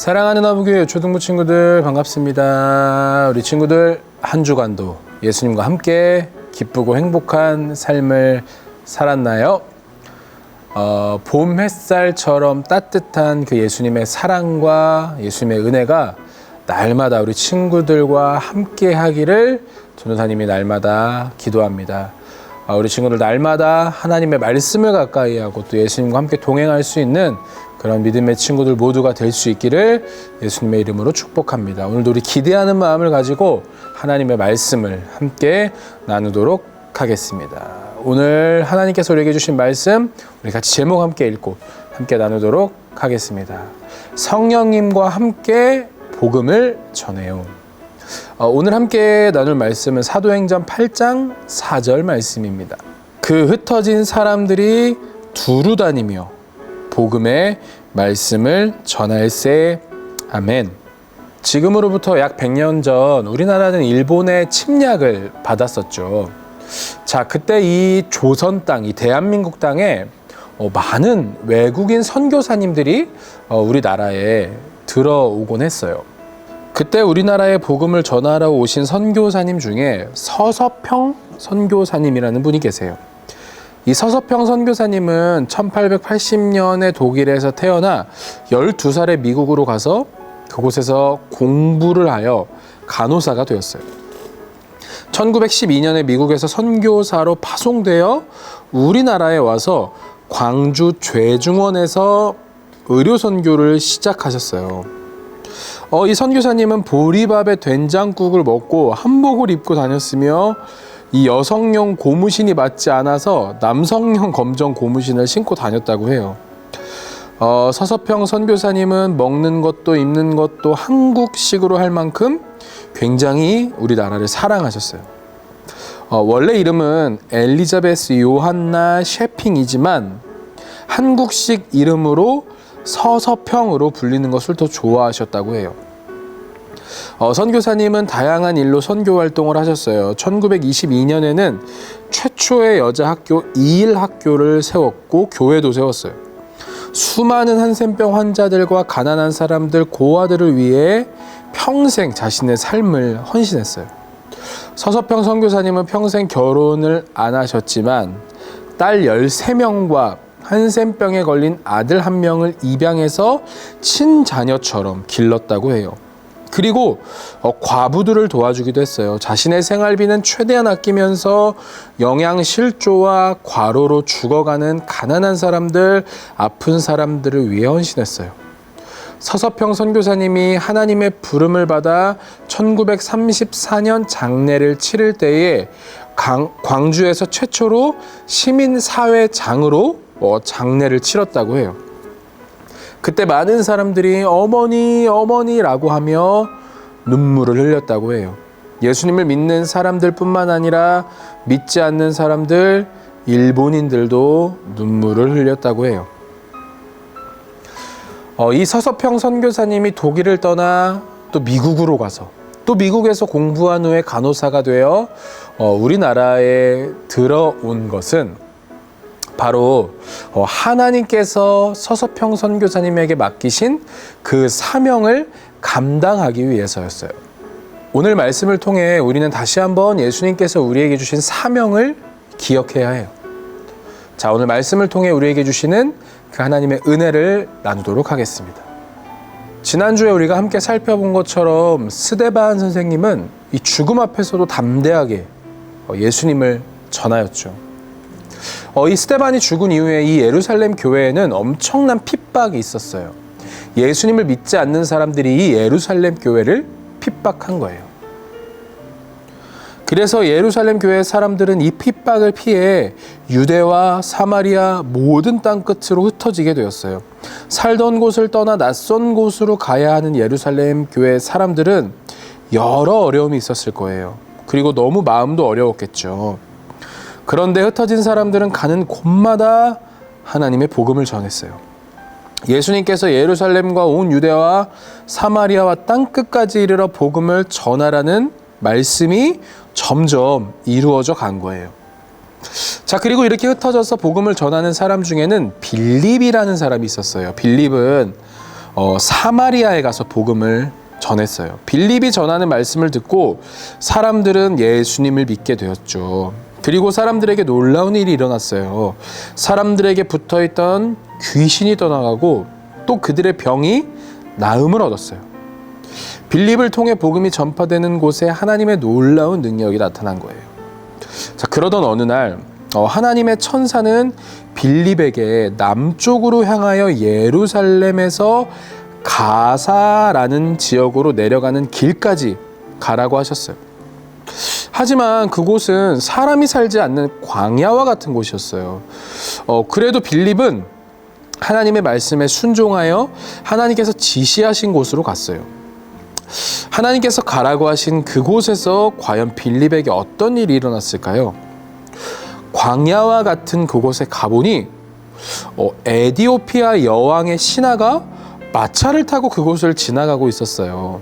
사랑하는 아부교회 초등부 친구들 반갑습니다. 우리 친구들 한 주간도 예수님과 함께 기쁘고 행복한 삶을 살았나요? 봄 햇살처럼 따뜻한 그 예수님의 사랑과 예수님의 은혜가 날마다 우리 친구들과 함께 하기를 전도사님이 날마다 기도합니다. 우리 친구들 날마다 하나님의 말씀을 가까이 하고 또 예수님과 함께 동행할 수 있는 그런 믿음의 친구들 모두가 될 수 있기를 예수님의 이름으로 축복합니다. 오늘도 우리 기대하는 마음을 가지고 하나님의 말씀을 함께 나누도록 하겠습니다. 오늘 하나님께서 우리에게 주신 말씀 우리 같이 제목 함께 읽고 함께 나누도록 하겠습니다. 성령님과 함께 복음을 전해요. 오늘 함께 나눌 말씀은 사도행전 8장 4절 말씀입니다. 그 흩어진 사람들이 두루 다니며 복음의 말씀을 전할세. 아멘. 지금으로부터 약 100년 전 우리나라는 일본의 침략을 받았었죠. 자, 그때 이 조선 땅, 이 대한민국 땅에 많은 외국인 선교사님들이 우리나라에 들어오곤 했어요. 그때 우리나라에 복음을 전하러 오신 선교사님 중에 서서평 선교사님이라는 분이 계세요. 이 서서평 선교사님은 1880년에 독일에서 태어나 12살에 미국으로 가서 그곳에서 공부를 하여 간호사가 되었어요. 1912년에 미국에서 선교사로 파송되어 우리나라에 와서 광주 죄중원에서 의료 선교를 시작하셨어요. 이 선교사님은 보리밥에 된장국을 먹고 한복을 입고 다녔으며 이 여성용 고무신이 맞지 않아서 남성용 검정 고무신을 신고 다녔다고 해요. 서서평 선교사님은 먹는 것도 입는 것도 한국식으로 할 만큼 굉장히 우리나라를 사랑하셨어요. 원래 이름은 엘리자베스 요한나 셰핑이지만 한국식 이름으로 서서평으로 불리는 것을 더 좋아하셨다고 해요. 선교사님은 다양한 일로 선교 활동을 하셨어요. 1922년에는 최초의 여자 학교 이일학교를 세웠고 교회도 세웠어요. 수많은 한센병 환자들과 가난한 사람들, 고아들을 위해 평생 자신의 삶을 헌신했어요. 서서평 선교사님은 평생 결혼을 안 하셨지만 딸 13명과 한센병에 걸린 아들 1명을 입양해서 친자녀처럼 길렀다고 해요. 그리고 과부들을 도와주기도 했어요. 자신의 생활비는 최대한 아끼면서 영양실조와 과로로 죽어가는 가난한 사람들, 아픈 사람들을 위해 헌신했어요. 서서평 선교사님이 하나님의 부름을 받아 1934년 장례를 치를 때에 광주에서 최초로 시민사회장으로 장례를 치렀다고 해요. 그때 많은 사람들이 어머니, 어머니라고 하며 눈물을 흘렸다고 해요. 예수님을 믿는 사람들뿐만 아니라 믿지 않는 사람들, 일본인들도 눈물을 흘렸다고 해요. 이 서서평 선교사님이 독일을 떠나 또 미국으로 가서 또 미국에서 공부한 후에 간호사가 되어 우리나라에 들어온 것은 바로 하나님께서 서서평 선교사님에게 맡기신 그 사명을 감당하기 위해서였어요. 오늘 말씀을 통해 우리는 다시 한번 예수님께서 우리에게 주신 사명을 기억해야 해요. 자, 오늘 말씀을 통해 우리에게 주시는 그 하나님의 은혜를 나누도록 하겠습니다. 지난주에 우리가 함께 살펴본 것처럼 스데반 선생님은 이 죽음 앞에서도 담대하게 예수님을 전하였죠. 이 스데반이 죽은 이후에 이 예루살렘 교회에는 엄청난 핍박이 있었어요. 예수님을 믿지 않는 사람들이 이 예루살렘 교회를 핍박한 거예요. 그래서 예루살렘 교회 사람들은 이 핍박을 피해 유대와 사마리아 모든 땅 끝으로 흩어지게 되었어요. 살던 곳을 떠나 낯선 곳으로 가야 하는 예루살렘 교회 사람들은 여러 어려움이 있었을 거예요. 그리고 너무 마음도 어려웠겠죠. 그런데 흩어진 사람들은 가는 곳마다 하나님의 복음을 전했어요. 예수님께서 예루살렘과 온 유대와 사마리아와 땅끝까지 이르러 복음을 전하라는 말씀이 점점 이루어져 간 거예요. 자, 그리고 이렇게 흩어져서 복음을 전하는 사람 중에는 빌립이라는 사람이 있었어요. 빌립은 사마리아에 가서 복음을 전했어요. 빌립이 전하는 말씀을 듣고 사람들은 예수님을 믿게 되었죠. 그리고 사람들에게 놀라운 일이 일어났어요. 사람들에게 붙어있던 귀신이 떠나가고 또 그들의 병이 나음을 얻었어요. 빌립을 통해 복음이 전파되는 곳에 하나님의 놀라운 능력이 나타난 거예요. 자, 그러던 어느 날 하나님의 천사는 빌립에게 남쪽으로 향하여 예루살렘에서 가사라는 지역으로 내려가는 길까지 가라고 하셨어요. 하지만 그곳은 사람이 살지 않는 광야와 같은 곳이었어요. 그래도 빌립은 하나님의 말씀에 순종하여 하나님께서 지시하신 곳으로 갔어요. 하나님께서 가라고 하신 그곳에서 과연 빌립에게 어떤 일이 일어났을까요? 광야와 같은 그곳에 가보니 에디오피아 여왕의 신하가 마차를 타고 그곳을 지나가고 있었어요.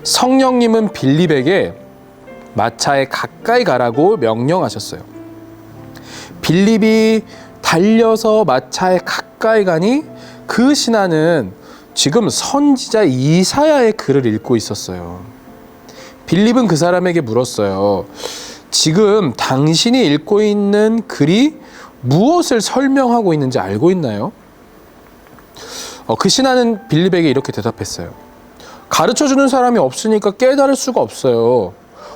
성령님은 빌립에게 마차에 가까이 가라고 명령하셨어요. 빌립이 달려서 마차에 가까이 가니 그 신하는 지금 선지자 이사야의 글을 읽고 있었어요. 빌립은 그 사람에게 물었어요. 지금 당신이 읽고 있는 글이 무엇을 설명하고 있는지 알고 있나요? 그 신하는 빌립에게 이렇게 대답했어요. 가르쳐주는 사람이 없으니까 깨달을 수가 없어요.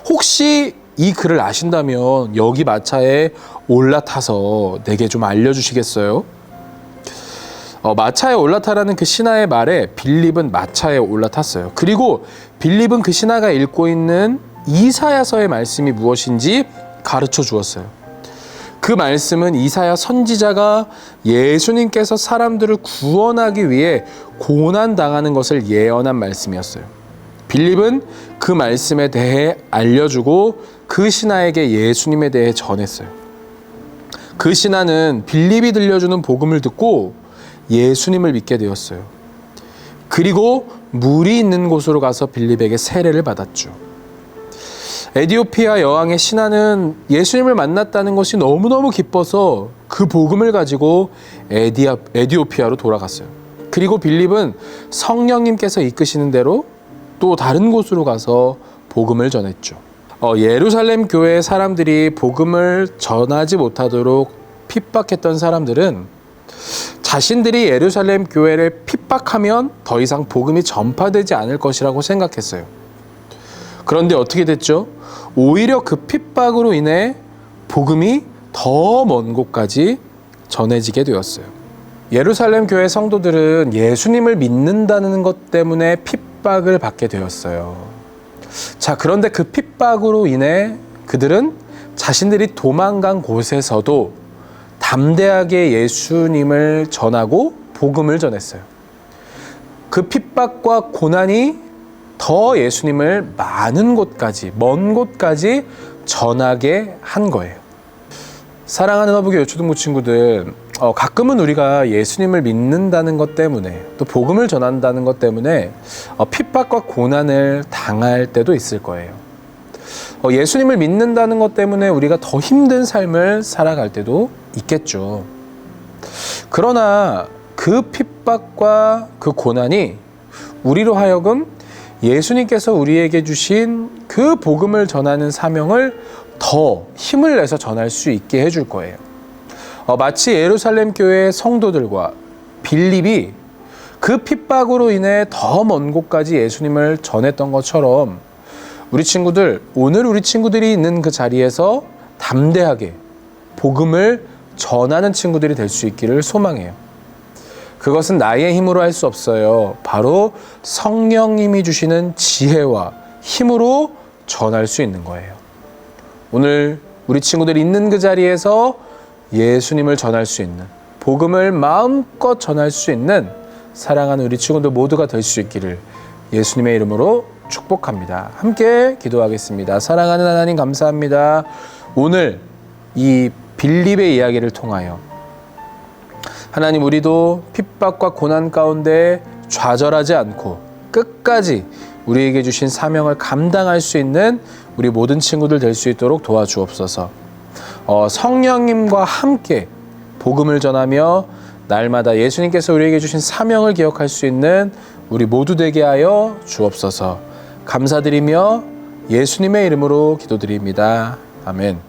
혹시 이 글을 아신다면 여기 마차에 올라타서 내게 좀 알려주시겠어요? 마차에 올라타라는 그 신하의 말에 빌립은 마차에 올라탔어요. 그리고 빌립은 그 신하가 읽고 있는 이사야서의 말씀이 무엇인지 가르쳐 주었어요. 그 말씀은 이사야 선지자가 예수님께서 사람들을 구원하기 위해 고난당하는 것을 예언한 말씀이었어요. 빌립은 그 말씀에 대해 알려주고 그 신하에게 예수님에 대해 전했어요. 그 신하는 빌립이 들려주는 복음을 듣고 예수님을 믿게 되었어요. 그리고 물이 있는 곳으로 가서 빌립에게 세례를 받았죠. 에디오피아 여왕의 신하는 예수님을 만났다는 것이 너무너무 기뻐서 그 복음을 가지고 에디오피아로 돌아갔어요. 그리고 빌립은 성령님께서 이끄시는 대로 또 다른 곳으로 가서 복음을 전했죠. 예루살렘 교회의 사람들이 복음을 전하지 못하도록 핍박했던 사람들은 자신들이 예루살렘 교회를 핍박하면 더 이상 복음이 전파되지 않을 것이라고 생각했어요. 그런데 어떻게 됐죠? 오히려 그 핍박으로 인해 복음이 더 먼 곳까지 전해지게 되었어요. 예루살렘 교회 성도들은 예수님을 믿는다는 것 때문에 핍박을 받게 되었어요. 자, 그런데 그 핍박으로 인해 그들은 자신들이 도망간 곳에서도 담대하게 예수님을 전하고 복음을 전했어요. 그 핍박과 고난이 더 예수님을 많은 곳까지, 먼 곳까지 전하게 한 거예요. 사랑하는 허브교 초등부 친구들, 가끔은 우리가 예수님을 믿는다는 것 때문에 또 복음을 전한다는 것 때문에 핍박과 고난을 당할 때도 있을 거예요. 예수님을 믿는다는 것 때문에 우리가 더 힘든 삶을 살아갈 때도 있겠죠. 그러나 그 핍박과 그 고난이 우리로 하여금 예수님께서 우리에게 주신 그 복음을 전하는 사명을 더 힘을 내서 전할 수 있게 해줄 거예요. 마치 예루살렘 교회의 성도들과 빌립이 그 핍박으로 인해 더 먼 곳까지 예수님을 전했던 것처럼 우리 친구들, 오늘 우리 친구들이 있는 그 자리에서 담대하게 복음을 전하는 친구들이 될 수 있기를 소망해요. 그것은 나의 힘으로 할 수 없어요. 바로 성령님이 주시는 지혜와 힘으로 전할 수 있는 거예요. 오늘 우리 친구들이 있는 그 자리에서 예수님을 전할 수 있는, 복음을 마음껏 전할 수 있는 사랑하는 우리 친구들 모두가 될 수 있기를 예수님의 이름으로 축복합니다. 함께 기도하겠습니다. 사랑하는 하나님 감사합니다. 오늘 이 빌립의 이야기를 통하여 하나님, 우리도 핍박과 고난 가운데 좌절하지 않고 끝까지 우리에게 주신 사명을 감당할 수 있는 우리 모든 친구들 될 수 있도록 도와주옵소서. 성령님과 함께 복음을 전하며 날마다 예수님께서 우리에게 주신 사명을 기억할 수 있는 우리 모두 되게 하여 주옵소서. 감사드리며 예수님의 이름으로 기도드립니다. 아멘.